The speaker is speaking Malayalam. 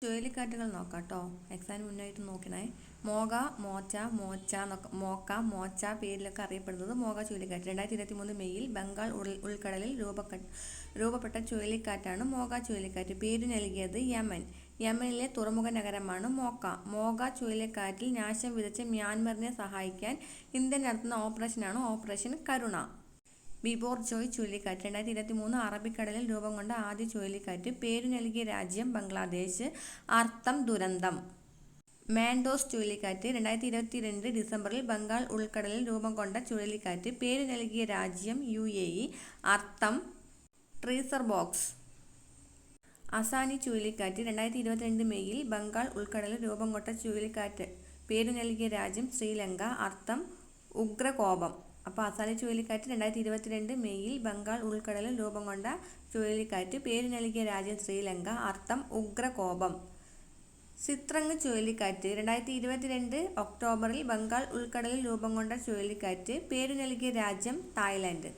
ചുഴലിക്കാറ്റുകൾ നോക്കാം കേട്ടോ. എക്സാമിന് മുന്നായിട്ട് നോക്കണേ. മോഗ, മോച്ച, മോക്ക, മോച്ച പേരിലൊക്കെ അറിയപ്പെടുന്നത് മോഗ ചുഴലിക്കാറ്റ്. 2023 മെയ്യിൽ ബംഗാൾ ഉൾക്കടലിൽ രൂപപ്പെട്ട ചുഴലിക്കാറ്റാണ് മോഗ ചുഴലിക്കാറ്റ്. പേര് നൽകിയത് യമൻ. യമനിലെ തുറമുഖ നഗരമാണ് മോക്ക. മോഗ ചുഴലിക്കാറ്റിൽ നാശം വിതച്ച മ്യാൻമറിനെ സഹായിക്കാൻ ഇന്ത്യ നടത്തുന്ന ഓപ്പറേഷനാണ് ഓപ്പറേഷൻ കരുണ. ബിപോർജോയ് ചുഴലിക്കാറ്റ് 2023 അറബിക്കടലിൽ രൂപം കൊണ്ട ആദ്യ ചുഴലിക്കാറ്റ്. പേരു നൽകിയ രാജ്യം ബംഗ്ലാദേശ്. അർത്ഥം ദുരന്തം. മാൻഡോസ് ചുഴലിക്കാറ്റ് 2022 ഡിസംബറിൽ ബംഗാൾ ഉൾക്കടലിൽ രൂപം കൊണ്ട ചുഴലിക്കാറ്റ്. പേരു നൽകിയ രാജ്യം UAE. അർത്ഥം ട്രീസർ ബോക്സ്. അസാനി ചുഴലിക്കാറ്റ് 2022 മെയ്യിൽ ബംഗാൾ ഉൾക്കടലിൽ രൂപം കൊണ്ട ചുഴലിക്കാറ്റ്. പേരു നൽകിയ രാജ്യം ശ്രീലങ്ക. അർത്ഥം ഉഗ്രകോപം. അപ്പോൾ അസാനി ചുഴലിക്കാറ്റ് 2022 മെയ്യിൽ ബംഗാൾ ഉൾക്കടലിൽ രൂപം കൊണ്ട ചുഴലിക്കാറ്റ്. പേര് നൽകിയ രാജ്യം ശ്രീലങ്ക. അർത്ഥം ഉഗ്രകോപം. സിത്രംഗ് ചുഴലിക്കാറ്റ് 2022 ഒക്ടോബറിൽ ബംഗാൾ ഉൾക്കടലിൽ രൂപം കൊണ്ട ചുഴലിക്കാറ്റ്. പേര് നൽകിയ രാജ്യം തായ്ലൻഡ്.